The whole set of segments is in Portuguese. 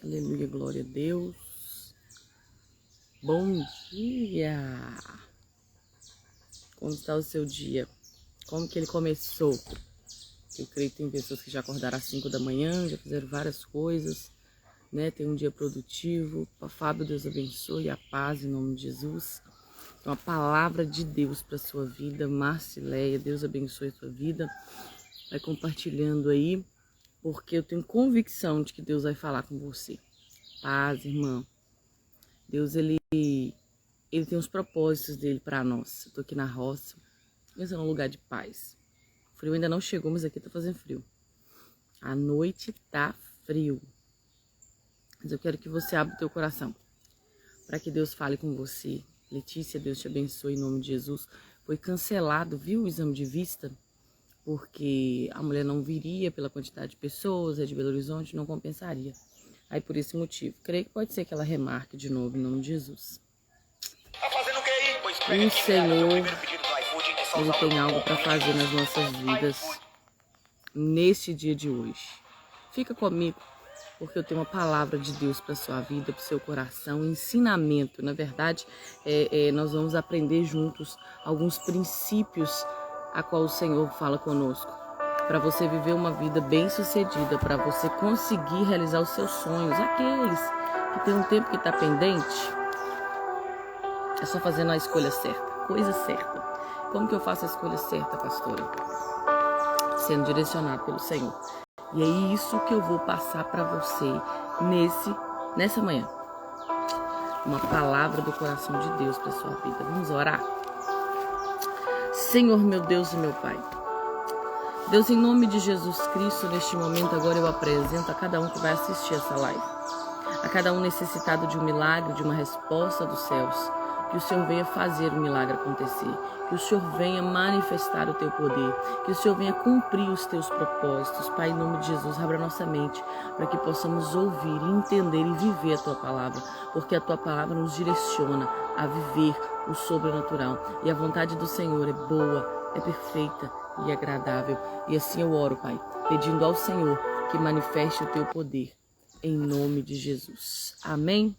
Aleluia, glória a Deus. Bom dia! Como está o seu dia? Como que ele começou? Eu creio que tem pessoas que já acordaram às 5 da manhã, já fizeram várias coisas, né? Tem um dia produtivo. Fábio, Deus abençoe, a paz em nome de Jesus. Então, a palavra de Deus para sua vida. Marcileia, Deus abençoe a sua vida. Vai compartilhando aí, porque eu tenho convicção de que Deus vai falar com você. Paz, irmã. Deus, ele tem os propósitos dele para nós. Eu tô aqui na roça, pensa num lugar de paz. O frio ainda não chegou, mas aqui tá fazendo frio. A noite tá frio. Mas eu quero que você abra o teu coração para que Deus fale com você. Letícia, Deus te abençoe em nome de Jesus. Foi cancelado, viu, o exame de vista, porque a mulher não viria pela quantidade de pessoas, é de Belo Horizonte, não compensaria. Aí por esse motivo, creio que pode ser que ela remarque de novo em nome de Jesus. O Senhor, Ele tem algo para fazer nas nossas vidas neste dia de hoje. Fica comigo, porque eu tenho uma palavra de Deus para sua vida, para o seu coração, ensinamento. Na verdade, nós vamos aprender juntos alguns princípios a qual o Senhor fala conosco, para você viver uma vida bem-sucedida, para você conseguir realizar os seus sonhos, aqueles que tem um tempo que está pendente. É só fazendo a escolha certa, coisa certa. Como que eu faço a escolha certa, pastora? Sendo direcionado pelo Senhor. E é isso que eu vou passar para você nessa manhã. Uma palavra do coração de Deus para sua vida. Vamos orar? Senhor, meu Deus e meu Pai. Deus, em nome de Jesus Cristo, neste momento agora eu apresento a cada um que vai assistir essa live. A cada um necessitado de um milagre, de uma resposta dos céus. Que o Senhor venha fazer o milagre acontecer. Que o Senhor venha manifestar o teu poder. Que o Senhor venha cumprir os teus propósitos. Pai, em nome de Jesus, abra nossa mente para que possamos ouvir, entender e viver a tua palavra. Porque a tua palavra nos direciona a viver o sobrenatural. E a vontade do Senhor é boa, é perfeita e agradável. E assim eu oro, Pai, pedindo ao Senhor que manifeste o teu poder. Em nome de Jesus. Amém?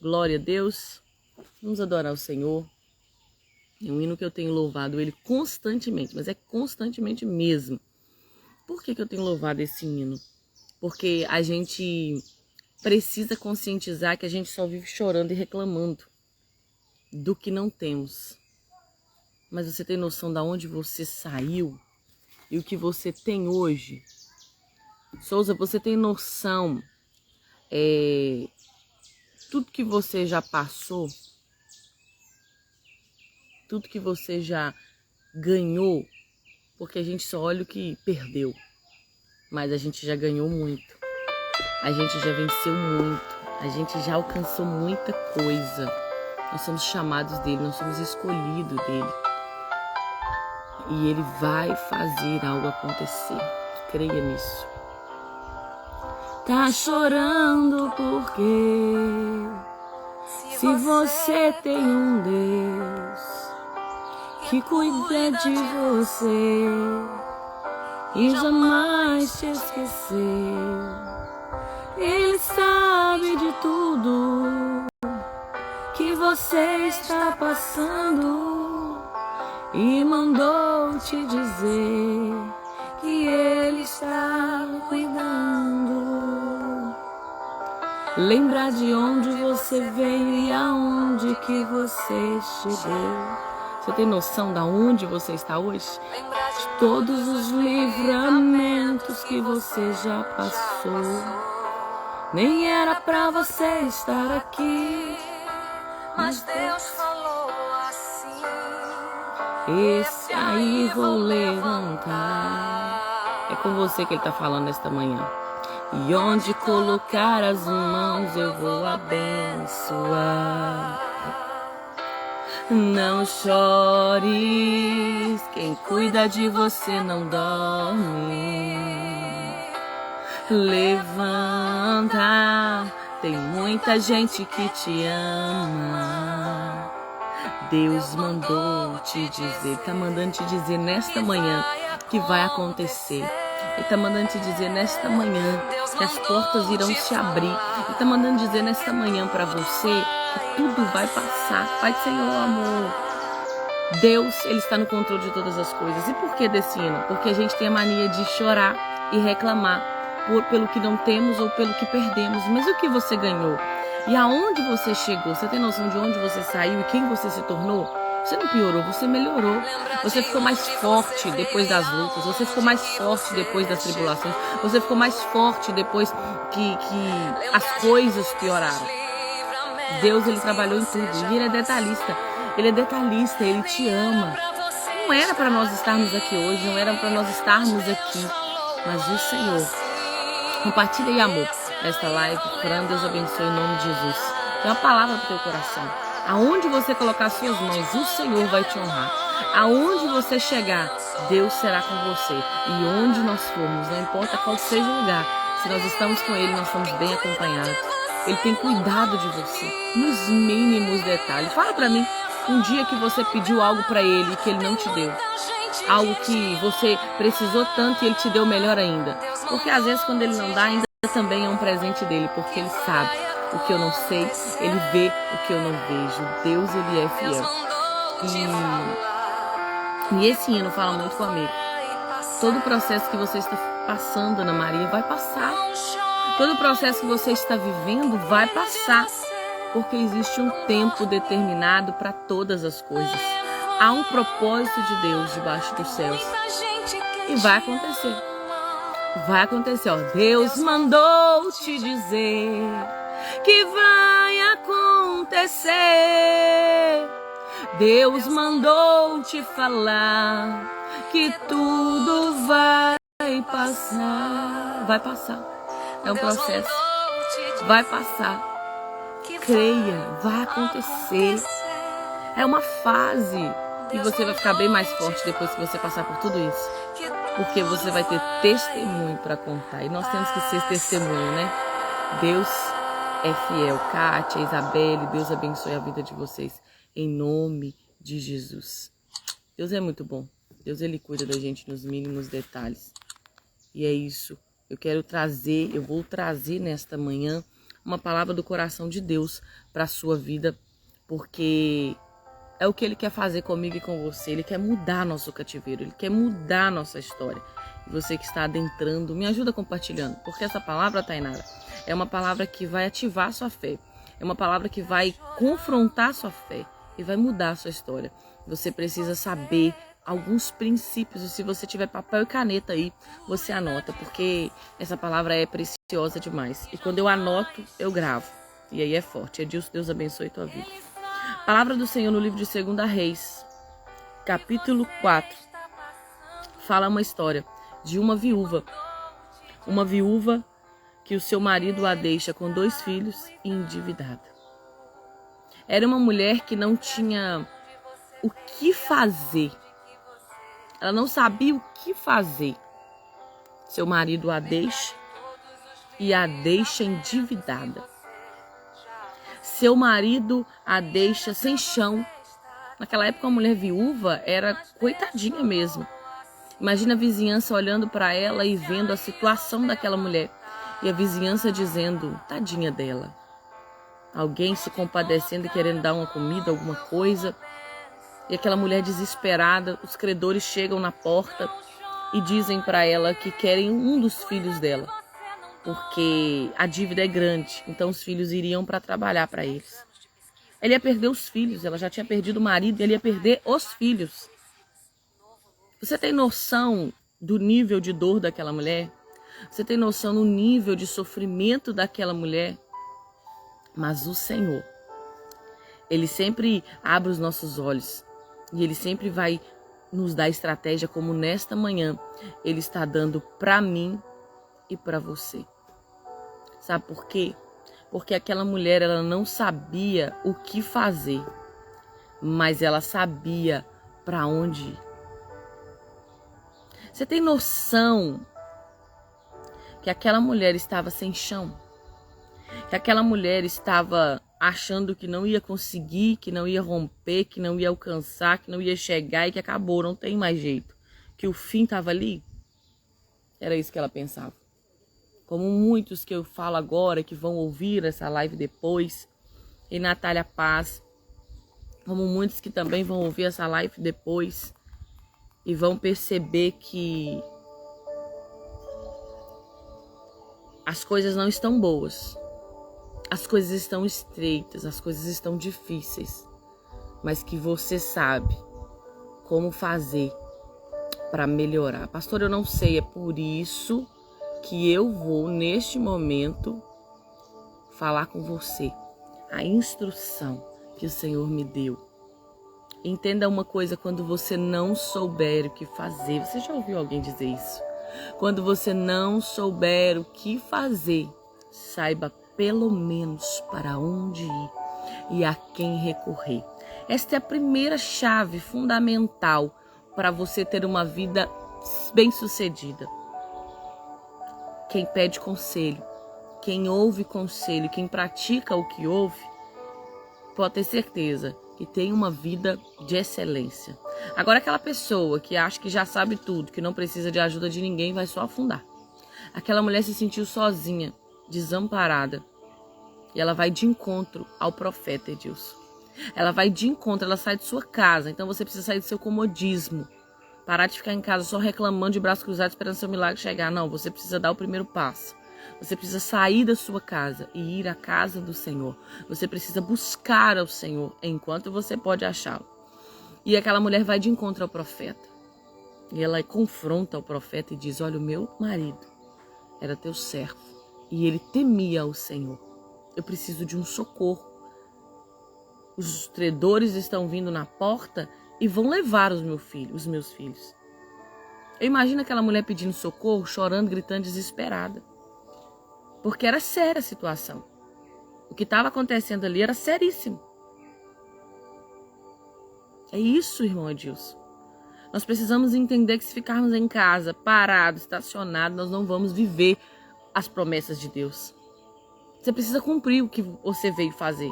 Glória a Deus. Vamos adorar o Senhor. É um hino que eu tenho louvado Ele constantemente, mas é constantemente mesmo. Por que eu tenho louvado esse hino? Porque a gente precisa conscientizar que a gente só vive chorando e reclamando do que não temos. Mas você tem noção de onde você saiu e o que você tem hoje? Souza, você tem noção tudo que você já passou, tudo que você já ganhou, porque a gente só olha o que perdeu, mas a gente já ganhou muito, a gente já venceu muito, a gente já alcançou muita coisa. Nós somos chamados dele, nós somos escolhidos dele, e ele vai fazer algo acontecer. Creia nisso. Tá chorando porque se você tem um Deus que cuida de você e jamais te esqueceu, Ele sabe de tudo que você está passando e mandou te dizer que Ele está cuidando. Lembrar de onde você veio e aonde que você chegou. Você tem noção de onde você está hoje? De todos os livramentos que você já passou. Nem era pra você estar aqui, mas Deus falou assim: esse aí vou levantar. É com você que Ele está falando nesta manhã. E onde colocar as mãos eu vou abençoar. Não chores, quem cuida de você não dorme. Levanta, tem muita gente que te ama. Deus mandou te dizer, tá mandando te dizer nesta manhã que vai acontecer. Ele tá mandando te dizer nesta manhã que as portas irão se abrir. E está mandando dizer nesta manhã para você que tudo vai passar. Pai do Senhor, amor. Deus, Ele está no controle de todas as coisas. E por que desse hino? Porque a gente tem a mania de chorar e reclamar pelo que não temos ou pelo que perdemos. Mas o que você ganhou? E aonde você chegou? Você tem noção de onde você saiu e quem você se tornou? Você não piorou, você melhorou. Você ficou mais forte depois das lutas. Você ficou mais forte depois das tribulações. Você ficou mais forte depois que as coisas pioraram. Deus, Ele trabalhou em tudo. E Ele é detalhista. Ele é detalhista, Ele te ama. Não era para nós estarmos aqui hoje, não era para nós estarmos aqui. Mas o Senhor, compartilha aí, amor, nesta live. Orando, Deus abençoe em nome de Jesus. Tem uma palavra para o teu coração. Aonde você colocar suas mãos, o Senhor vai te honrar. Aonde você chegar, Deus será com você. E onde nós formos, não importa qual seja o lugar, se nós estamos com Ele, nós estamos bem acompanhados. Ele tem cuidado de você, nos mínimos detalhes. Fala para mim, um dia que você pediu algo para Ele e que Ele não te deu. Algo que você precisou tanto e Ele te deu melhor ainda. Porque às vezes quando Ele não dá, ainda também é um presente dEle, porque Ele sabe o que eu não sei, Ele vê o que eu não vejo. Deus, Ele é fiel. E esse hino fala muito comigo. Todo o processo que você está passando, Ana Maria, vai passar. Todo o processo que você está vivendo vai passar. Porque existe um tempo determinado para todas as coisas. Há um propósito de Deus debaixo dos céus. E vai acontecer. Vai acontecer, ó. Deus mandou te dizer que vai acontecer. Deus mandou te falar que tudo vai passar. Vai passar. É um processo. Vai passar. Creia, vai acontecer. É uma fase. E você vai ficar bem mais forte depois que você passar por tudo isso. Porque você vai ter testemunho para contar. E nós temos que ser testemunho, né? Deus é fiel. Kátia, Isabelle, Deus abençoe a vida de vocês. Em nome de Jesus. Deus é muito bom. Deus, Ele cuida da gente nos mínimos detalhes. E é isso. Eu vou trazer nesta manhã uma palavra do coração de Deus para a sua vida. Porque é o que Ele quer fazer comigo e com você. Ele quer mudar nosso cativeiro. Ele quer mudar nossa história. E você que está adentrando, me ajuda compartilhando. Porque essa palavra, Tainara, é uma palavra que vai ativar a sua fé. É uma palavra que vai confrontar a sua fé. E vai mudar a sua história. Você precisa saber alguns princípios. E se você tiver papel e caneta aí, você anota. Porque essa palavra é preciosa demais. E quando eu anoto, eu gravo. E aí é forte. Edilson, Deus abençoe tua vida. Palavra do Senhor no livro de 2 Reis, capítulo 4, fala uma história de uma viúva. Uma viúva que o seu marido a deixa com 2 filhos e endividada. Era uma mulher que não tinha o que fazer. Ela não sabia o que fazer. Seu marido a deixa e a deixa endividada. Seu marido a deixa sem chão. Naquela época, a mulher viúva era coitadinha mesmo. Imagina a vizinhança olhando para ela e vendo a situação daquela mulher. E a vizinhança dizendo, tadinha dela. Alguém se compadecendo e querendo dar uma comida, alguma coisa. E aquela mulher desesperada, os credores chegam na porta e dizem para ela que querem um dos filhos dela. Porque a dívida é grande, então os filhos iriam para trabalhar para eles. Ela ia perder os filhos, ela já tinha perdido o marido, ele ia perder os filhos. Você tem noção do nível de dor daquela mulher? Você tem noção do nível de sofrimento daquela mulher? Mas o Senhor, Ele sempre abre os nossos olhos e Ele sempre vai nos dar estratégia, como nesta manhã Ele está dando para mim e para você. Sabe por quê? Porque aquela mulher, ela não sabia o que fazer, mas ela sabia para onde ir. Você tem noção que aquela mulher estava sem chão? Que aquela mulher estava achando que não ia conseguir, que não ia romper, que não ia alcançar, que não ia chegar e que acabou, não tem mais jeito. Que o fim estava ali? Era isso que ela pensava. como muitos que eu falo agora, que vão ouvir essa live depois, e Natália Paz, como muitos que também vão ouvir essa live depois, e vão perceber que as coisas não estão boas, as coisas estão estreitas, as coisas estão difíceis, mas que você sabe como fazer para melhorar. Pastor, eu não sei, é por isso que eu vou, neste momento, falar com você. A instrução que o Senhor me deu. Entenda uma coisa, quando você não souber o que fazer, você já ouviu alguém dizer isso? Quando você não souber o que fazer, saiba pelo menos para onde ir e a quem recorrer. Esta é a primeira chave fundamental para você ter uma vida bem-sucedida. Quem pede conselho, quem ouve conselho, quem pratica o que ouve, pode ter certeza que tem uma vida de excelência. Agora, aquela pessoa que acha que já sabe tudo, que não precisa de ajuda de ninguém, vai só afundar. Aquela mulher se sentiu sozinha, desamparada, e ela vai de encontro ao profeta Edilson. Ela vai de encontro, ela sai de sua casa, então você precisa sair do seu comodismo. Parar de ficar em casa só reclamando de braços cruzados esperando seu milagre chegar. Não, você precisa dar o primeiro passo. Você precisa sair da sua casa e ir à casa do Senhor. Você precisa buscar ao Senhor enquanto você pode achá-lo. E aquela mulher vai de encontro ao profeta. E ela confronta o profeta e diz: olha, o meu marido era teu servo e ele temia o Senhor. Eu preciso de um socorro. Os credores estão vindo na porta e vão levar os meus filhos. Eu imagino aquela mulher pedindo socorro, chorando, gritando, desesperada. Porque era séria a situação. O que estava acontecendo ali era seríssimo. É isso, irmão Edilson. Nós precisamos entender que se ficarmos em casa, parados, estacionados, nós não vamos viver as promessas de Deus. Você precisa cumprir o que você veio fazer.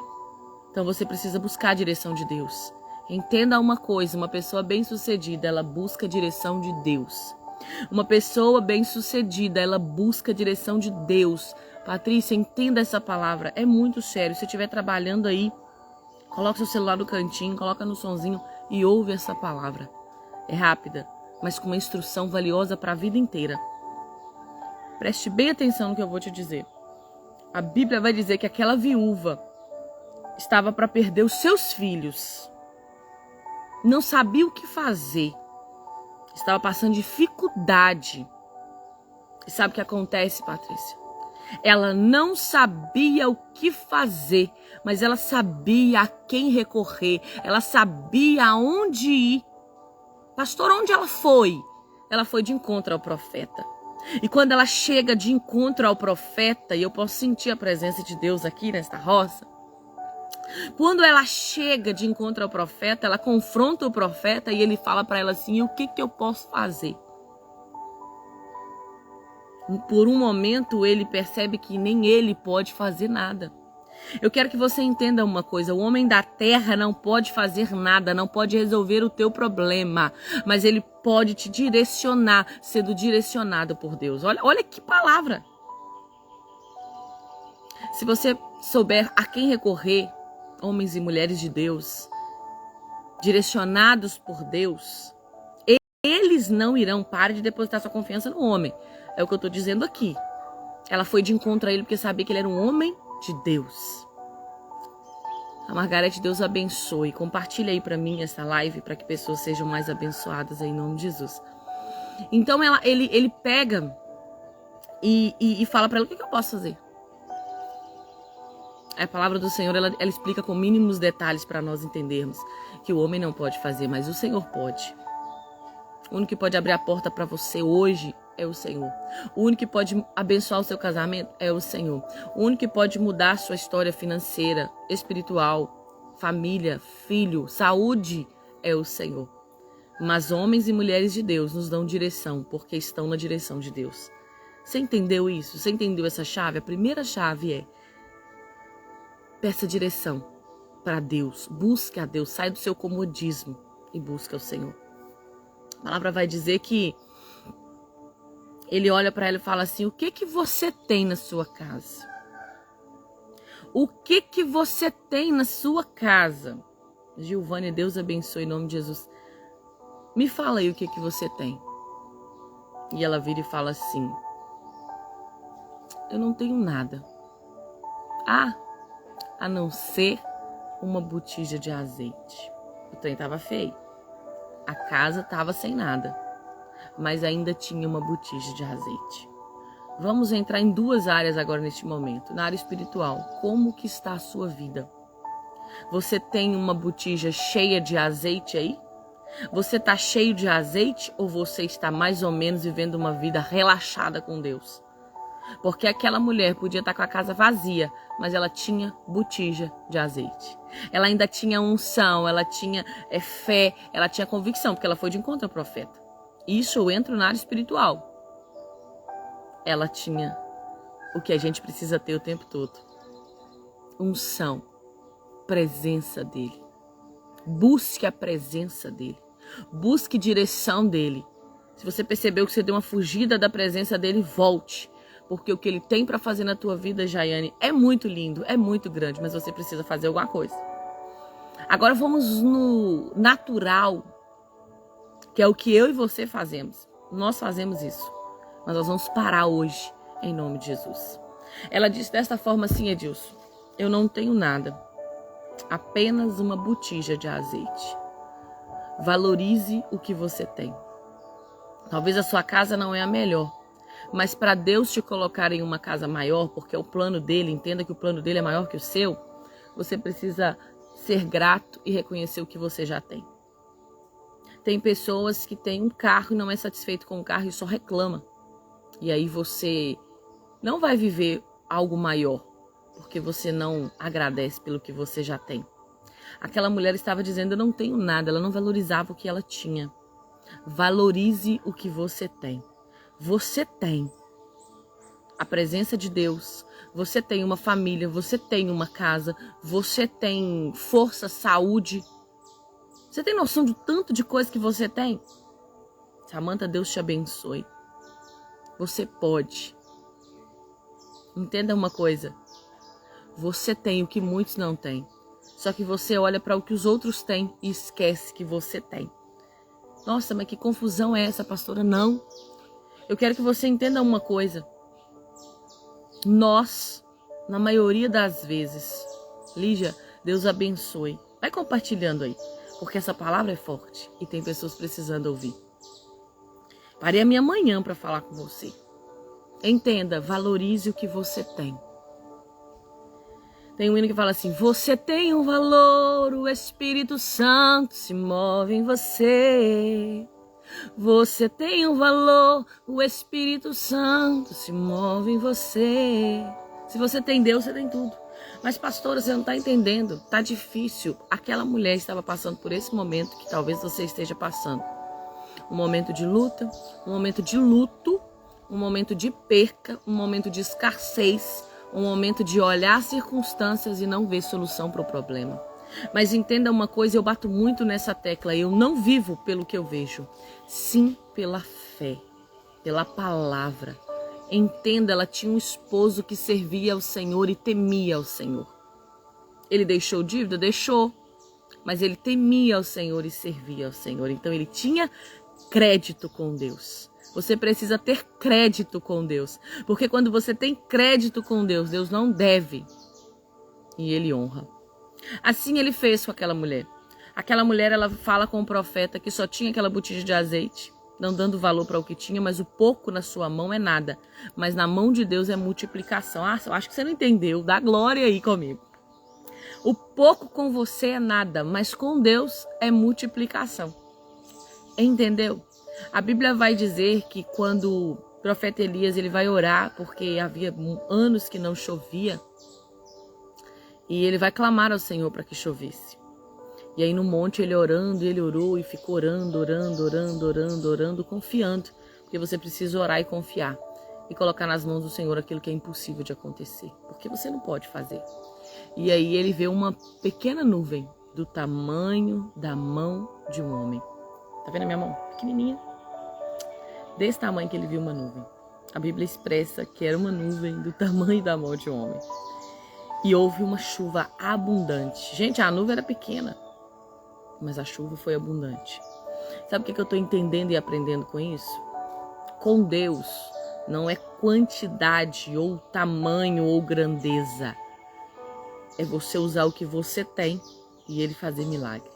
Então você precisa buscar a direção de Deus. Entenda uma coisa, uma pessoa bem-sucedida, ela busca a direção de Deus. Uma pessoa bem-sucedida, ela busca a direção de Deus. Patrícia, entenda essa palavra, é muito sério. Se você estiver trabalhando aí, coloca seu celular no cantinho, coloca no sonzinho e ouve essa palavra. É rápida, mas com uma instrução valiosa para a vida inteira. Preste bem atenção no que eu vou te dizer. A Bíblia vai dizer que aquela viúva estava para perder os seus filhos. Não sabia o que fazer. Estava passando dificuldade. E sabe o que acontece, Patrícia? Ela não sabia o que fazer, mas ela sabia a quem recorrer. Ela sabia aonde ir. Pastor, onde ela foi? Ela foi de encontro ao profeta. E quando ela chega de encontro ao profeta, e eu posso sentir a presença de Deus aqui nesta roça, quando ela chega de encontro ao profeta, ela confronta o profeta e ele fala para ela assim: o que eu posso fazer? Por um momento ele percebe que nem ele pode fazer nada. Eu quero que você entenda uma coisa: o homem da terra não pode fazer nada, não pode resolver o teu problema, mas ele pode te direcionar, sendo direcionado por Deus. Olha que palavra! Se você souber a quem recorrer, homens e mulheres de Deus, direcionados por Deus, eles não irão. Pare de depositar sua confiança no homem. É o que eu estou dizendo aqui. Ela foi de encontro a ele porque sabia que ele era um homem de Deus. A Margarete, Deus abençoe. Compartilha aí para mim essa live para que pessoas sejam mais abençoadas aí, em nome de Jesus. Então ele pega e fala para ela: o que eu posso fazer? A palavra do Senhor, ela explica com mínimos detalhes para nós entendermos que o homem não pode fazer, mas o Senhor pode. O único que pode abrir a porta para você hoje é o Senhor. O único que pode abençoar o seu casamento é o Senhor. O único que pode mudar a sua história financeira, espiritual, família, filho, saúde é o Senhor. Mas homens e mulheres de Deus nos dão direção porque estão na direção de Deus. Você entendeu isso? Você entendeu essa chave? A primeira chave é: peça direção para Deus, busque a Deus, sai do seu comodismo e busque o Senhor. A palavra vai dizer que Ele olha para ela e fala assim: o que que você tem na sua casa? O que que você tem na sua casa? Gilvânia, Deus abençoe em nome de Jesus. Me fala aí o que que você tem. E ela vira e fala assim: eu não tenho nada. A não ser uma botija de azeite. O trem estava feio. A casa estava sem nada. Mas ainda tinha uma botija de azeite. Vamos entrar em duas áreas agora neste momento. Na área espiritual, como que está a sua vida? Você tem uma botija cheia de azeite aí? Você está cheio de azeite ou você está mais ou menos vivendo uma vida relaxada com Deus? Porque aquela mulher podia estar com a casa vazia, mas ela tinha botija de azeite. Ela ainda tinha unção, ela tinha fé, ela tinha convicção, porque ela foi de encontro ao profeta. Isso eu entro na área espiritual. Ela tinha o que a gente precisa ter o tempo todo. Unção, presença dele. Busque a presença dele. Busque direção dele. Se você percebeu que você deu uma fugida da presença dele, volte. Porque o que ele tem para fazer na tua vida, Jaiane, é muito lindo, é muito grande, mas você precisa fazer alguma coisa. Agora vamos no natural, que é o que eu e você fazemos. Nós fazemos isso. Mas nós vamos parar hoje, em nome de Jesus. Ela disse desta forma assim, Edilson: eu não tenho nada, apenas uma botija de azeite. Valorize o que você tem. Talvez a sua casa não é a melhor, mas para Deus te colocar em uma casa maior, porque é o plano dele, entenda que o plano dele é maior que o seu, você precisa ser grato e reconhecer o que você já tem. Tem pessoas que têm um carro e não é satisfeito com o carro e só reclama. E aí você não vai viver algo maior, porque você não agradece pelo que você já tem. Aquela mulher estava dizendo: eu não tenho nada, ela não valorizava o que ela tinha. Valorize o que você tem. Você tem a presença de Deus, você tem uma família, você tem uma casa, você tem força, saúde. Você tem noção do tanto de coisa que você tem? Samanta, Deus te abençoe. Você pode. Entenda uma coisa. Você tem o que muitos não têm. Só que você olha para o que os outros têm e esquece que você tem. Nossa, mas que confusão é essa, pastora? Não. Eu quero que você entenda uma coisa. Nós, na maioria das vezes, Lígia, Deus abençoe. Vai compartilhando aí, porque essa palavra é forte e tem pessoas precisando ouvir. Parei a minha manhã para falar com você. Entenda, valorize o que você tem. Tem um hino que fala assim: você tem um valor, o Espírito Santo se move em você. Você tem um valor, o Espírito Santo se move em você. Se você tem Deus, você tem tudo. Mas pastora, você não está entendendo, está difícil. Aquela mulher estava passando por esse momento que talvez você esteja passando. Um momento de luta, um momento de luto, um momento de perca, um momento de escassez, um momento de olhar as circunstâncias e não ver solução para o problema. Mas entenda uma coisa, eu bato muito nessa tecla: eu não vivo pelo que eu vejo, sim pela fé, pela palavra. Entenda, ela tinha um esposo que servia ao Senhor e temia ao Senhor. Ele deixou dívida? Deixou. Mas ele temia ao Senhor e servia ao Senhor. Então ele tinha crédito com Deus. Você precisa ter crédito com Deus. Porque quando você tem crédito com Deus, Deus não deve. E ele honra. Assim ele fez com aquela mulher. Aquela mulher, ela fala com o profeta que só tinha aquela botija de azeite, não dando valor para o que tinha, mas o pouco na sua mão é nada. Mas na mão de Deus é multiplicação. Ah, eu acho que você não entendeu. Dá glória aí comigo. O pouco com você é nada, mas com Deus é multiplicação. Entendeu? A Bíblia vai dizer que quando o profeta Elias ele vai orar, porque havia anos que não chovia, e ele vai clamar ao Senhor para que chovesse. E aí no monte ele orando, ele orou e ficou orando, confiando. Porque você precisa orar e confiar. E colocar nas mãos do Senhor aquilo que é impossível de acontecer. Porque você não pode fazer. E aí ele vê uma pequena nuvem do tamanho da mão de um homem. Tá vendo a minha mão? Pequenininha. Desse tamanho que ele viu uma nuvem. a Bíblia expressa que era uma nuvem do tamanho da mão de um homem. E houve uma chuva abundante. Gente, a nuvem era pequena, mas a chuva foi abundante. Sabe o que eu estou entendendo e aprendendo com isso? Com Deus não é quantidade ou tamanho ou grandeza. É você usar o que você tem e Ele fazer milagre.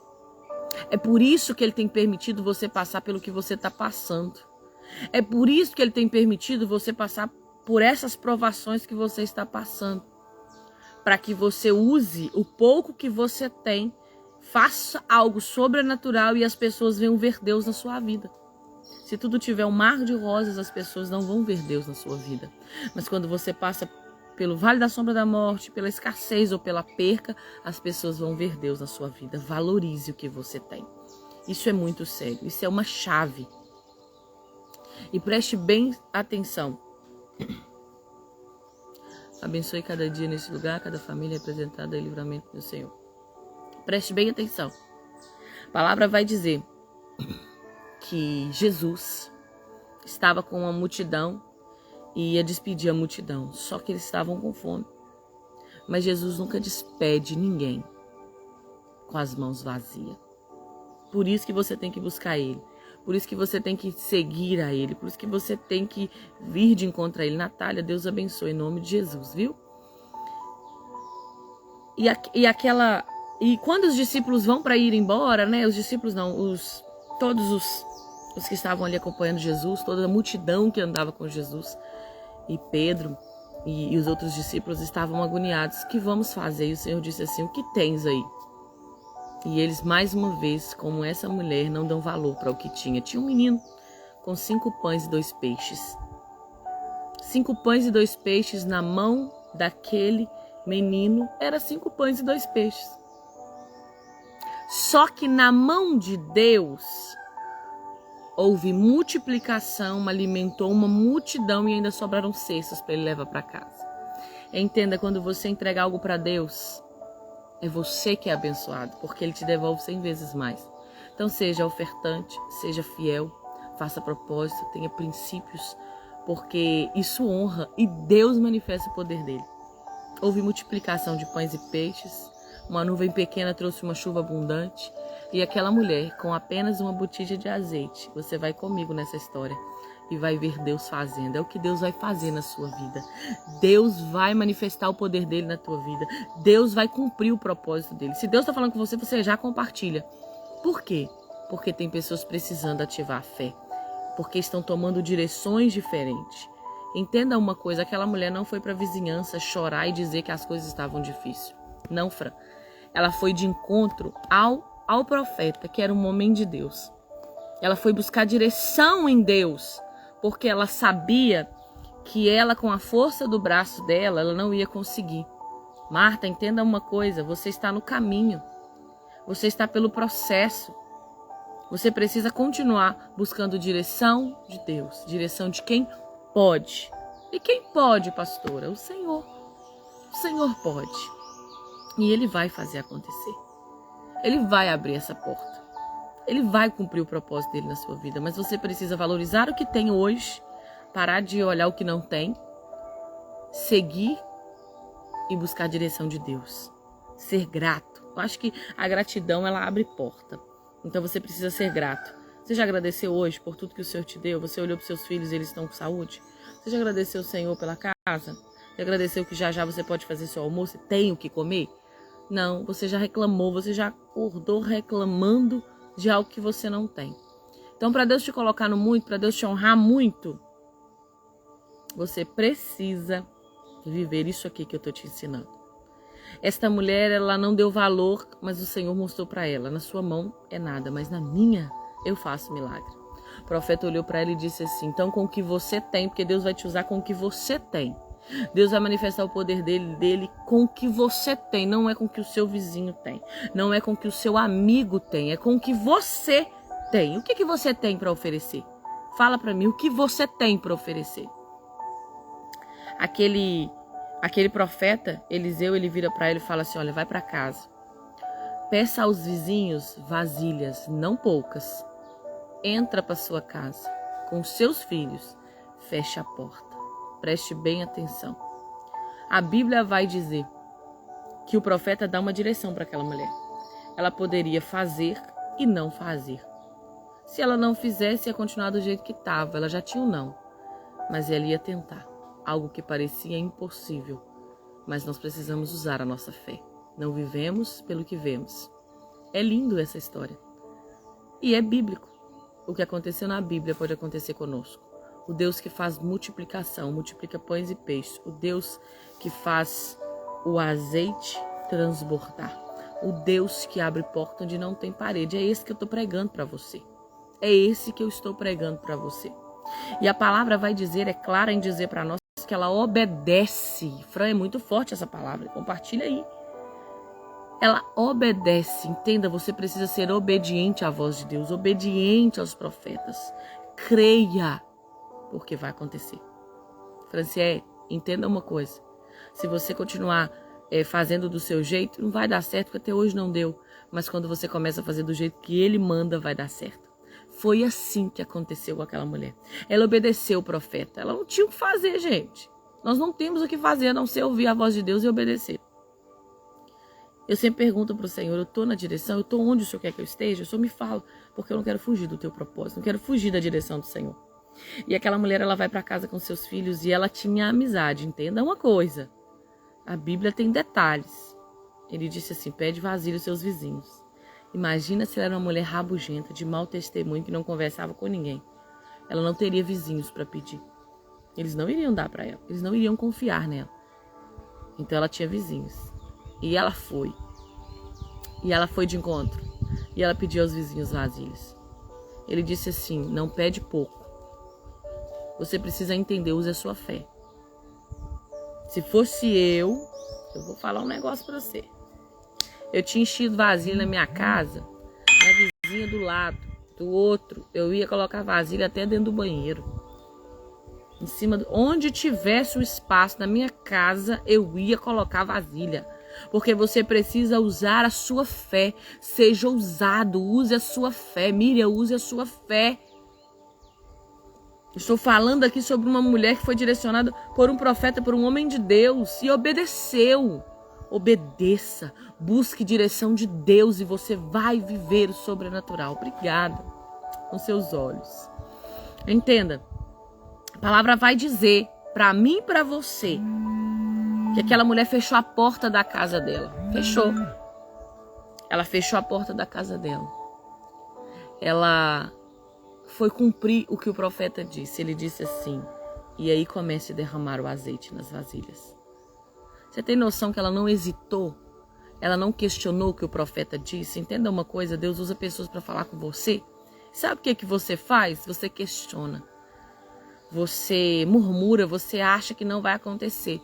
É por isso que Ele tem permitido você passar pelo que você está passando. É por isso que Ele tem permitido você passar por essas provações que você está passando. Para que você use o pouco que você tem, faça algo sobrenatural e as pessoas venham ver Deus na sua vida. Se tudo tiver um mar de rosas, as pessoas não vão ver Deus na sua vida. Mas quando você passa pelo vale da sombra da morte, pela escassez ou pela perca, as pessoas vão ver Deus na sua vida. Valorize o que você tem. Isso é muito sério, isso é uma chave. E preste bem atenção. Abençoe cada dia nesse lugar, cada família representada em livramento do Senhor. Preste bem atenção. A palavra vai dizer que Jesus estava com uma multidão e ia despedir a multidão. Só que eles estavam com fome. Mas Jesus nunca despede ninguém com as mãos vazias. Por isso que você tem que buscar Ele. Por isso que você tem que seguir a Ele. Por isso que você tem que vir de encontro a Ele. Natália, Deus abençoe em nome de Jesus, viu? E quando os discípulos vão para ir embora, né? Os discípulos não, todos os que estavam ali acompanhando Jesus, toda a multidão que andava com Jesus, e Pedro e os outros discípulos estavam agoniados. O que vamos fazer? E o Senhor disse assim: o que tens aí? E eles, mais uma vez, como essa mulher, não dão valor para o que tinha. Tinha um menino com 5 pães e 2 peixes. 5 pães e 2 peixes na mão daquele menino, era 5 pães e 2 peixes. Só que na mão de Deus, houve multiplicação, alimentou uma multidão e ainda sobraram cestos para ele levar para casa. Entenda, quando você entrega algo para Deus, é você que é abençoado, porque Ele te devolve 100 vezes mais. Então seja ofertante, seja fiel, faça propósito, tenha princípios, porque isso honra e Deus manifesta o poder dele. Houve multiplicação de pães e peixes, uma nuvem pequena trouxe uma chuva abundante, e aquela mulher com apenas uma botija de azeite, você vai comigo nessa história e vai ver Deus fazendo. É o que Deus vai fazer na sua vida. Deus vai manifestar o poder dele na tua vida. Deus vai cumprir o propósito dele. Se Deus está falando com você, você já compartilha. Por quê? Porque tem pessoas precisando ativar a fé. Porque estão tomando direções diferentes. Entenda uma coisa, aquela mulher não foi para a vizinhança chorar e dizer que as coisas estavam difíceis. Não, Fran. Ela foi de encontro ao profeta, que era um homem de Deus. Ela foi buscar direção em Deus, porque ela sabia que ela, com a força do braço dela, ela não ia conseguir. Marta, entenda uma coisa, você está no caminho. Você está pelo processo. Você precisa continuar buscando direção de Deus, direção de quem pode. E quem pode, pastora? O Senhor. O Senhor pode. E Ele vai fazer acontecer. Ele vai abrir essa porta. Ele vai cumprir o propósito dele na sua vida. Mas você precisa valorizar o que tem hoje, parar de olhar o que não tem, seguir e buscar a direção de Deus. Ser grato. Eu acho que a gratidão, ela abre porta. Então você precisa ser grato. Você já agradeceu hoje por tudo que o Senhor te deu? Você olhou para os seus filhos e eles estão com saúde? Você já agradeceu o Senhor pela casa? Você agradeceu que já você pode fazer seu almoço e tem o que comer? Não, você já reclamou, você já acordou reclamando de algo que você não tem. Então, para Deus te colocar no muito, para Deus te honrar muito, você precisa viver isso aqui que eu estou te ensinando. Esta mulher, ela não deu valor, mas o Senhor mostrou para ela: na sua mão é nada, mas na minha eu faço milagre. O profeta olhou para ela e disse assim: então com o que você tem, porque Deus vai te usar com o que você tem. Deus vai manifestar o poder dele com o que você tem, não é com o que o seu vizinho tem, não é com o que o seu amigo tem, é com o que você tem. O que você tem para oferecer? Fala para mim, o que você tem para oferecer? Aquele profeta, Eliseu, ele vira para ele e fala assim: olha, vai para casa, peça aos vizinhos vasilhas, não poucas, entra para sua casa com seus filhos, fecha a porta. Preste bem atenção. A Bíblia vai dizer que o profeta dá uma direção para aquela mulher. Ela poderia fazer e não fazer. Se ela não fizesse, ia continuar do jeito que estava. Ela já tinha um não. Mas ela ia tentar. Algo que parecia impossível. Mas nós precisamos usar a nossa fé. Não vivemos pelo que vemos. É lindo essa história. E é bíblico. O que aconteceu na Bíblia pode acontecer conosco. O Deus que faz multiplicação, multiplica pães e peixes. O Deus que faz o azeite transbordar. O Deus que abre porta onde não tem parede. É esse que eu estou pregando para você. É esse que eu estou pregando para você. E a palavra vai dizer, é clara em dizer para nós que ela obedece. Fran, é muito forte essa palavra. Compartilha aí. Ela obedece. Entenda, você precisa ser obediente à voz de Deus. Obediente aos profetas. Creia. Porque vai acontecer. Franciele, entenda uma coisa. Se você continuar fazendo do seu jeito, não vai dar certo, porque até hoje não deu. Mas quando você começa a fazer do jeito que ele manda, vai dar certo. Foi assim que aconteceu com aquela mulher. Ela obedeceu o profeta. Ela não tinha o que fazer, gente. Nós não temos o que fazer, a não ser ouvir a voz de Deus e obedecer. Eu sempre pergunto para o Senhor, eu estou na direção, eu estou onde o Senhor quer que eu esteja? O Senhor me fala, porque eu não quero fugir do teu propósito, não quero fugir da direção do Senhor. E aquela mulher, ela vai para casa com seus filhos e ela tinha amizade. Entenda uma coisa, a Bíblia tem detalhes. Ele disse assim, pede vasilha aos seus vizinhos. Imagina se ela era uma mulher rabugenta, de mau testemunho, que não conversava com ninguém. Ela não teria vizinhos para pedir. Eles não iriam dar para ela, eles não iriam confiar nela. Então ela tinha vizinhos. E ela foi. E ela foi de encontro. E ela pediu aos vizinhos vasilhas. Ele disse assim, não pede pouco. Você precisa entender, use a sua fé. Se fosse eu vou falar um negócio para você. Eu tinha enchido vasilha na minha casa, na vizinha do lado, do outro. Eu ia colocar vasilha até dentro do banheiro. Em cima, onde tivesse o espaço na minha casa, eu ia colocar vasilha. Porque você precisa usar a sua fé. Seja ousado, use a sua fé. Miriam, use a sua fé. Estou falando aqui sobre uma mulher que foi direcionada por um profeta, por um homem de Deus, e obedeceu. Obedeça, busque direção de Deus e você vai viver o sobrenatural. Obrigada. Com seus olhos. Entenda, a palavra vai dizer para mim e para você que aquela mulher fechou a porta da casa dela. Fechou. Ela fechou a porta da casa dela. Ela foi cumprir o que o profeta disse. Ele disse assim, e aí comece a derramar o azeite nas vasilhas. Você tem noção que ela não hesitou? Ela não questionou o que o profeta disse? Entenda uma coisa, Deus usa pessoas para falar com você. Sabe o que você faz? Você questiona. Você murmura, você acha que não vai acontecer.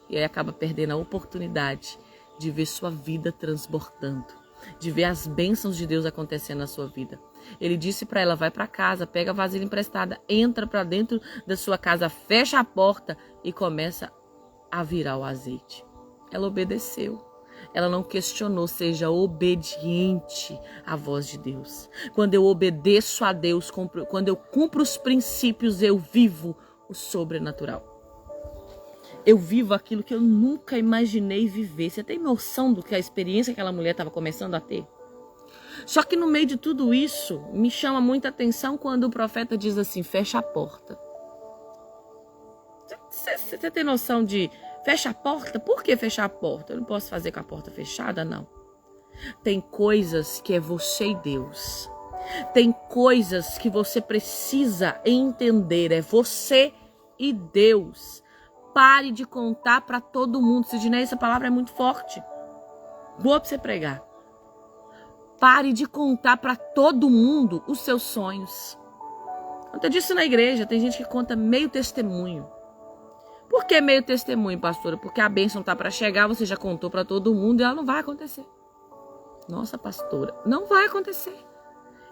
E aí acaba perdendo a oportunidade de ver sua vida transbordando. De ver as bênçãos de Deus acontecendo na sua vida. Ele disse para ela, vai para casa, pega a vasilha emprestada, entra para dentro da sua casa, fecha a porta e começa a virar o azeite. Ela obedeceu. Ela não questionou, seja obediente à voz de Deus. Quando eu obedeço a Deus, quando eu cumpro os princípios, eu vivo o sobrenatural. Eu vivo aquilo que eu nunca imaginei viver. Você tem noção do que a experiência que aquela mulher estava começando a ter? Só que no meio de tudo isso, me chama muita atenção quando o profeta diz assim, fecha a porta. Você tem noção de fecha a porta? Por que fechar a porta? Eu não posso fazer com a porta fechada, não. Tem coisas que é você e Deus. Tem coisas que você precisa entender. É você e Deus. Pare de contar para todo mundo. Sidney, essa palavra é muito forte. Boa para você pregar. Pare de contar para todo mundo os seus sonhos. Conta disso na igreja. Tem gente que conta meio testemunho. Por que meio testemunho, pastora? Porque a bênção está para chegar, você já contou para todo mundo e ela não vai acontecer. Nossa, pastora, não vai acontecer.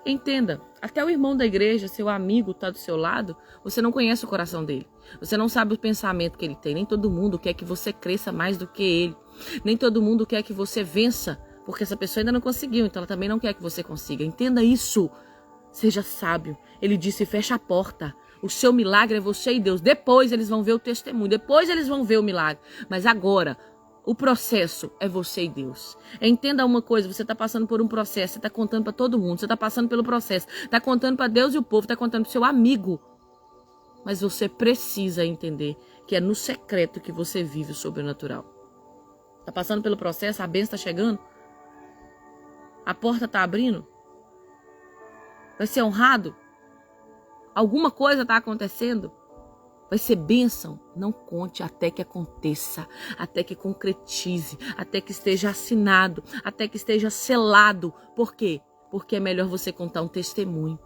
Entenda, até o irmão da igreja, seu amigo, está do seu lado, você não conhece o coração dele. Você não sabe o pensamento que ele tem. Nem todo mundo quer que você cresça mais do que ele. Nem todo mundo quer que você vença, porque essa pessoa ainda não conseguiu, então ela também não quer que você consiga. Entenda isso. Seja sábio. Ele disse, fecha a porta. O seu milagre é você e Deus. Depois eles vão ver o testemunho, depois eles vão ver o milagre. Mas agora, o processo é você e Deus. Entenda uma coisa, você está passando por um processo, você está contando para todo mundo, você está passando pelo processo, está contando para Deus e o povo, está contando para o seu amigo. Mas você precisa entender que é no secreto que você vive o sobrenatural. Está passando pelo processo, a bênção está chegando, a porta está abrindo, vai ser honrado, alguma coisa está acontecendo, vai ser bênção. Não conte até que aconteça, até que concretize, até que esteja assinado, até que esteja selado. Por quê? Porque é melhor você contar um testemunho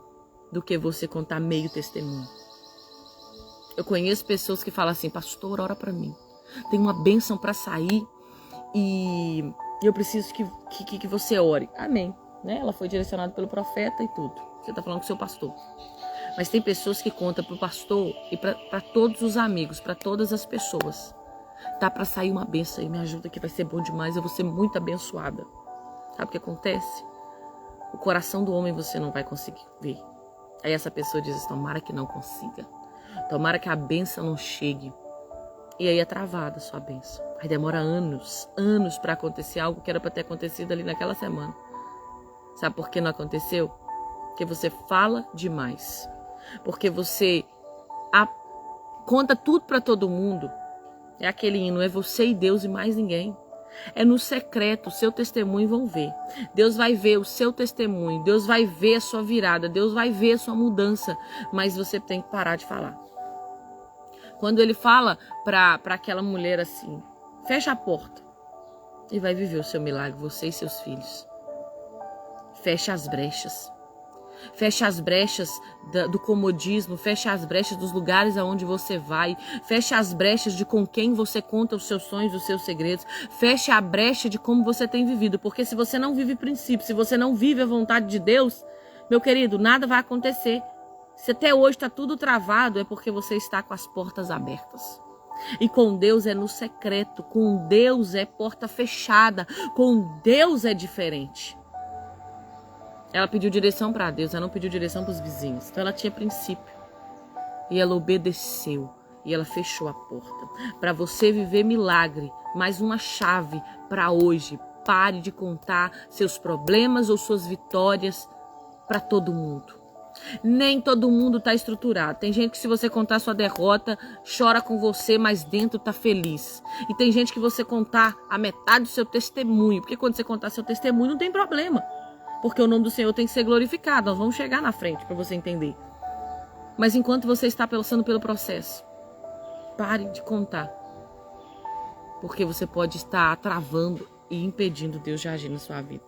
do que você contar meio testemunho. Eu conheço pessoas que falam assim: pastor, ora para mim, tem uma bênção para sair e eu preciso que você ore. Amém. Né? Ela foi direcionada pelo profeta e tudo. Você está falando com o seu pastor. Mas tem pessoas que contam para o pastor e para todos os amigos, para todas as pessoas. Tá para sair uma bênção aí, me ajuda que vai ser bom demais, eu vou ser muito abençoada. Sabe o que acontece? O coração do homem você não vai conseguir ver. Aí essa pessoa diz: tomara que não consiga. Tomara que a bênção não chegue. E aí é travada a sua bênção. Aí demora anos para acontecer algo que era para ter acontecido ali naquela semana. Sabe por que não aconteceu? Porque você fala demais. Porque você conta tudo para todo mundo. É aquele hino, é você e Deus e mais ninguém. É no secreto, o seu testemunho vão ver. Deus vai ver o seu testemunho, Deus vai ver a sua virada, Deus vai ver a sua mudança. Mas você tem que parar de falar. Quando ele fala para aquela mulher assim: fecha a porta e vai viver o seu milagre, você e seus filhos. Fecha as brechas. Fecha as brechas do comodismo, fecha as brechas dos lugares aonde você vai, fecha as brechas de com quem você conta os seus sonhos, os seus segredos, fecha a brecha de como você tem vivido, porque se você não vive princípios, se você não vive a vontade de Deus, meu querido, nada vai acontecer. Se até hoje está tudo travado, é porque você está com as portas abertas. E com Deus é no secreto, com Deus é porta fechada, com Deus é diferente. Ela pediu direção para Deus, ela não pediu direção para os vizinhos. Então ela tinha princípio. E ela obedeceu. E ela fechou a porta. Para você viver milagre, mais uma chave para hoje. Pare de contar seus problemas ou suas vitórias para todo mundo. Nem todo mundo está estruturado. Tem gente que, se você contar sua derrota, chora com você, mas dentro está feliz. E tem gente que você contar a metade do seu testemunho. Porque quando você contar seu testemunho, não tem problema. Porque o nome do Senhor tem que ser glorificado. Nós vamos chegar na frente para você entender. Mas enquanto você está passando pelo processo, pare de contar. Porque você pode estar travando e impedindo Deus de agir na sua vida.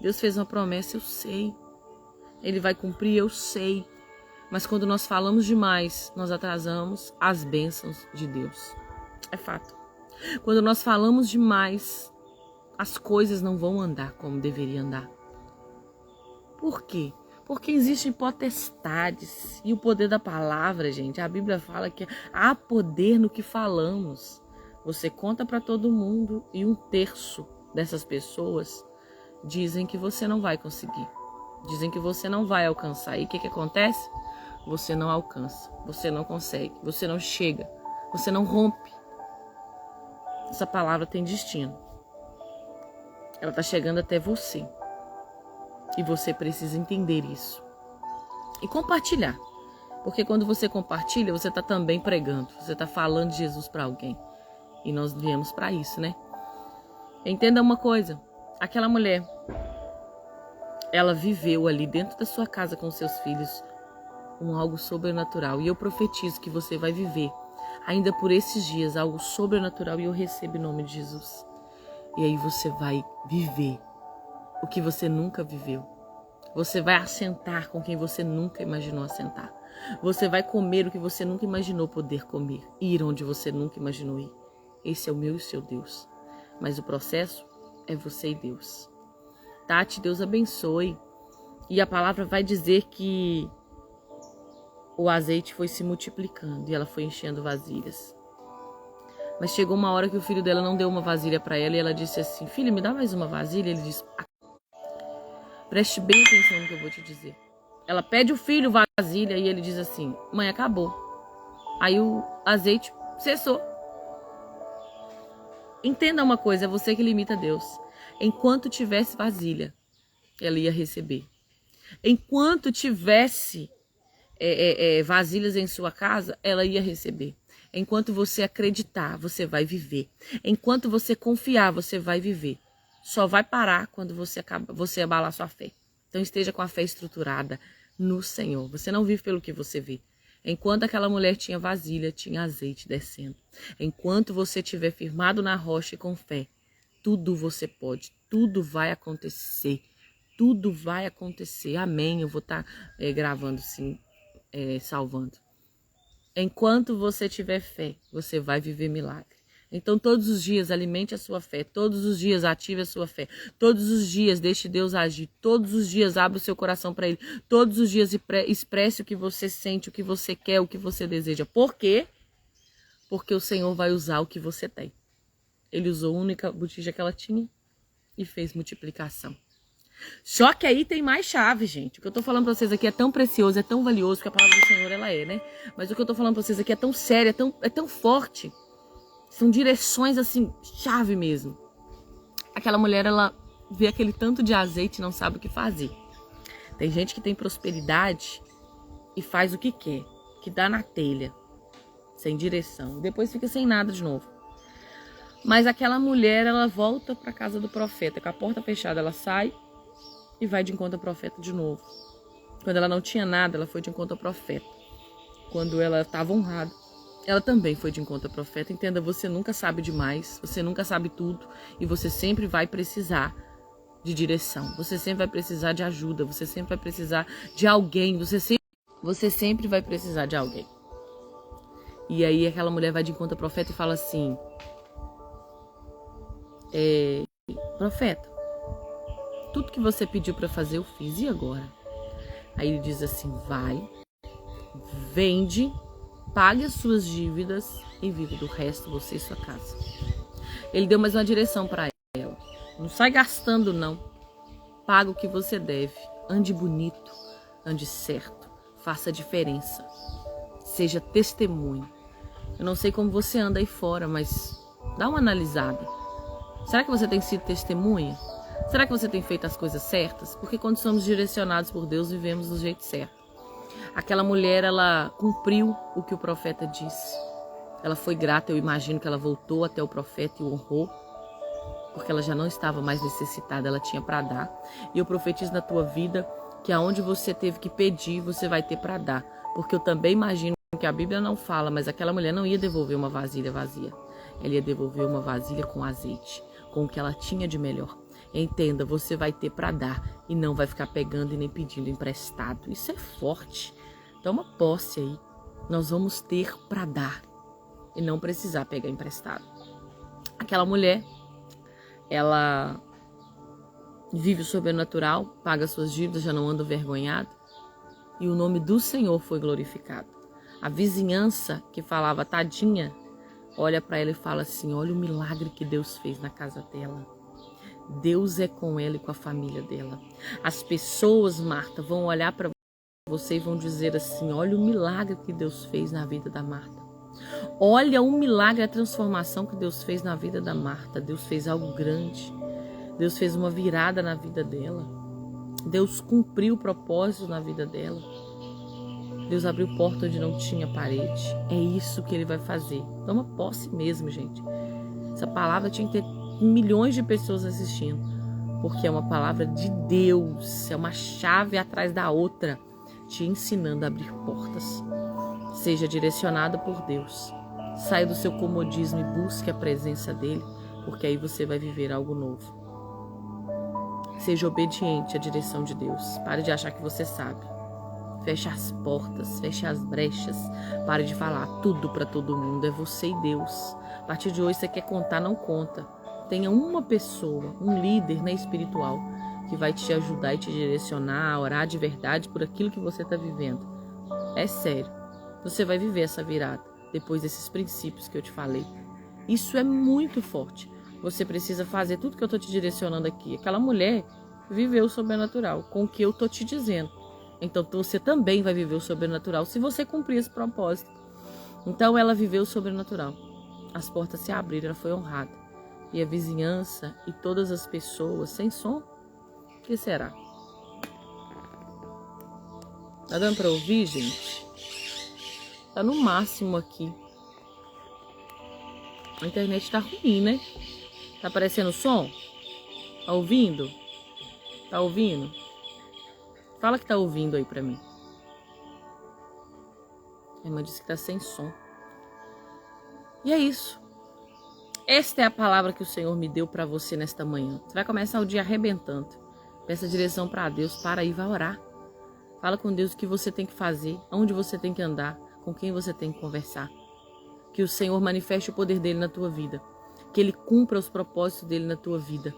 Deus fez uma promessa, eu sei. Ele vai cumprir, eu sei. Mas quando nós falamos demais, nós atrasamos as bênçãos de Deus. É fato. Quando nós falamos demais, as coisas não vão andar como deveria andar. Por quê? Porque existem potestades. E o poder da palavra, gente, a Bíblia fala que há poder no que falamos. Você conta para todo mundo e 1/3 dessas pessoas dizem que você não vai conseguir. Dizem que você não vai alcançar. E o que acontece? Você não alcança, você não consegue, você não chega, você não rompe. Essa palavra tem destino. Ela está chegando até você. E você precisa entender isso. E compartilhar. Porque quando você compartilha, você está também pregando. Você está falando de Jesus para alguém. E nós viemos para isso, né? Entenda uma coisa. Aquela mulher, ela viveu ali dentro da sua casa com seus filhos algo sobrenatural. E eu profetizo que você vai viver, ainda por esses dias, algo sobrenatural. E eu recebo em nome de Jesus. E aí você vai viver o que você nunca viveu. Você vai assentar com quem você nunca imaginou assentar. Você vai comer o que você nunca imaginou poder comer. Ir onde você nunca imaginou ir. Esse é o meu e o seu Deus. Mas o processo é você e Deus. Tati, Deus abençoe. E a palavra vai dizer que o azeite foi se multiplicando e ela foi enchendo vasilhas. Mas chegou uma hora que o filho dela não deu uma vasilha para ela e ela disse assim: filho, me dá mais uma vasilha? Ele disse: preste bem atenção no que eu vou te dizer. Ela pede o filho vasilha e ele diz assim: mãe, acabou. Aí o azeite cessou. Entenda uma coisa, é você que limita Deus. Enquanto tivesse vasilha, ela ia receber. Enquanto tivesse vasilhas em sua casa, ela ia receber. Enquanto você acreditar, você vai viver. Enquanto você confiar, você vai viver. Só vai parar quando você abalar sua fé. Então esteja com a fé estruturada no Senhor. Você não vive pelo que você vê. Enquanto aquela mulher tinha vasilha, tinha azeite descendo. Enquanto você estiver firmado na rocha e com fé, tudo você pode, tudo vai acontecer. Tudo vai acontecer. Amém. Eu vou estar gravando sim, salvando. Enquanto você tiver fé, você vai viver milagre. Então todos os dias alimente a sua fé, todos os dias ative a sua fé, todos os dias deixe Deus agir, todos os dias abra o seu coração para Ele, todos os dias expresse o que você sente, o que você quer, o que você deseja. Por quê? Porque o Senhor vai usar o que você tem. Ele usou a única botija que ela tinha e fez multiplicação. Só que aí tem mais chave, gente. O que eu tô falando pra vocês aqui é tão precioso, é tão valioso, porque a palavra do Senhor, ela é, né? Mas o que eu tô falando pra vocês aqui é tão sério, é tão forte. São direções, assim, chave mesmo. Aquela mulher, ela vê aquele tanto de azeite e não sabe o que fazer. Tem gente que tem prosperidade e faz o que quer, que dá na telha, sem direção. Depois fica sem nada de novo. Mas aquela mulher, ela volta pra casa do profeta. Com a porta fechada, ela sai e vai de encontro ao profeta de novo. Quando ela não tinha nada, ela foi de encontro ao profeta. Quando ela estava honrada, ela também foi de encontro ao profeta. Entenda, você nunca sabe demais, você nunca sabe tudo e você sempre vai precisar de direção. Você sempre vai precisar de ajuda, você sempre vai precisar de alguém, você sempre vai precisar de alguém. E aí aquela mulher vai de encontro ao profeta e fala assim: profeta, tudo que você pediu para fazer eu fiz, e agora? Aí ele diz assim: vai, vende, pague as suas dívidas e vive do resto você e sua casa. Ele deu mais uma direção para ela: não sai gastando não, paga o que você deve, ande bonito, ande certo, faça a diferença, seja testemunho. Eu não sei como você anda aí fora, mas dá uma analisada. Será que você tem sido testemunha? Será que você tem feito as coisas certas? Porque quando somos direcionados por Deus, vivemos do jeito certo. Aquela mulher, ela cumpriu o que o profeta disse. Ela foi grata, eu imagino que ela voltou até o profeta e o honrou, porque ela já não estava mais necessitada, ela tinha para dar. E eu profetizo na tua vida que aonde você teve que pedir, você vai ter para dar. Porque eu também imagino que a Bíblia não fala, mas aquela mulher não ia devolver uma vasilha vazia. Ela ia devolver uma vasilha com azeite, com o que ela tinha de melhor. Entenda, você vai ter para dar e não vai ficar pegando e nem pedindo emprestado. Isso é forte. Toma posse aí. Nós vamos ter para dar e não precisar pegar emprestado. Aquela mulher, ela vive o sobrenatural, paga suas dívidas, já não anda envergonhada, e o nome do Senhor foi glorificado. A vizinhança que falava tadinha, olha para ela e fala assim: olha o milagre que Deus fez na casa dela. Deus é com ela e com a família dela. As pessoas, Marta, vão olhar para você e vão dizer assim: olha o milagre que Deus fez na vida da Marta. Olha o milagre, a transformação que Deus fez na vida da Marta. Deus fez algo grande. Deus fez uma virada na vida dela. Deus cumpriu o propósito na vida dela. Deus abriu porta onde não tinha parede. É isso que Ele vai fazer. Toma posse mesmo, gente. Essa palavra tinha que ter milhões de pessoas assistindo, porque é uma palavra de Deus, é uma chave atrás da outra, te ensinando a abrir portas. Seja direcionado por Deus, saia do seu comodismo e busque a presença dEle, porque aí você vai viver algo novo. Seja obediente à direção de Deus, pare de achar que você sabe. Feche as portas, feche as brechas, pare de falar tudo para todo mundo, é você e Deus. A partir de hoje, você quer contar, não conta. Tenha uma pessoa, um líder, né, espiritual, que vai te ajudar e te direcionar a orar de verdade por aquilo que você está vivendo. É sério, você vai viver essa virada depois desses princípios que eu te falei. Isso é muito forte. Você precisa fazer tudo que eu estou te direcionando aqui. Aquela mulher viveu o sobrenatural com o que eu estou te dizendo. Então você também vai viver o sobrenatural se você cumprir esse propósito. Então ela viveu o sobrenatural. As portas se abriram, ela foi honrada. E a vizinhança e todas as pessoas sem som, o que será? Tá dando pra ouvir, gente? Tá no máximo aqui. A internet tá ruim, né? Tá aparecendo som? Tá ouvindo? Tá ouvindo? Fala que tá ouvindo aí pra mim. A irmã disse que tá sem som. E é isso. Esta é a palavra que o Senhor me deu pra você nesta manhã. Você vai começar o dia arrebentando. Peça direção pra Deus, para aí, vai orar. Fala com Deus o que você tem que fazer, onde você tem que andar, com quem você tem que conversar. Que o Senhor manifeste o poder dele na tua vida. Que ele cumpra os propósitos dele na tua vida.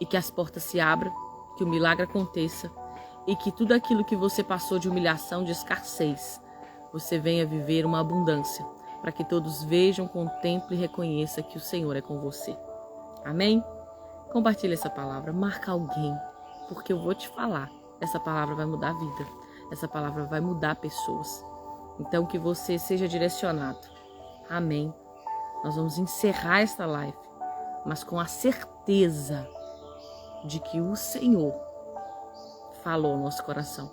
E que as portas se abram, que o milagre aconteça. E que tudo aquilo que você passou de humilhação, de escassez, você venha viver uma abundância. Para que todos vejam, contemplem e reconheçam que o Senhor é com você. Amém? Compartilhe essa palavra, marca alguém. Porque eu vou te falar, essa palavra vai mudar a vida. Essa palavra vai mudar pessoas. Então que você seja direcionado. Amém. Nós vamos encerrar esta live, mas com a certeza de que o Senhor falou ao nosso coração.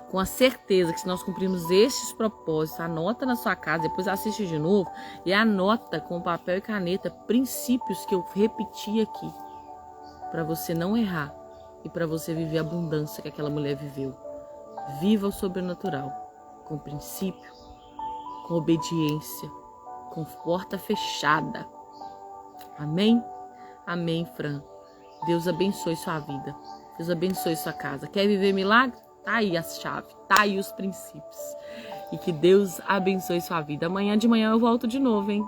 Com a certeza que se nós cumprirmos estes propósitos, anota na sua casa, depois assiste de novo e anota com papel e caneta princípios que eu repeti aqui, para você não errar e para você viver a abundância que aquela mulher viveu. Viva o sobrenatural, com princípio, com obediência, com porta fechada. Amém? Amém, Fran. Deus abençoe sua vida. Deus abençoe sua casa. Quer viver milagre? Tá aí as chaves, tá aí os princípios. E que Deus abençoe sua vida. Amanhã de manhã eu volto de novo, hein?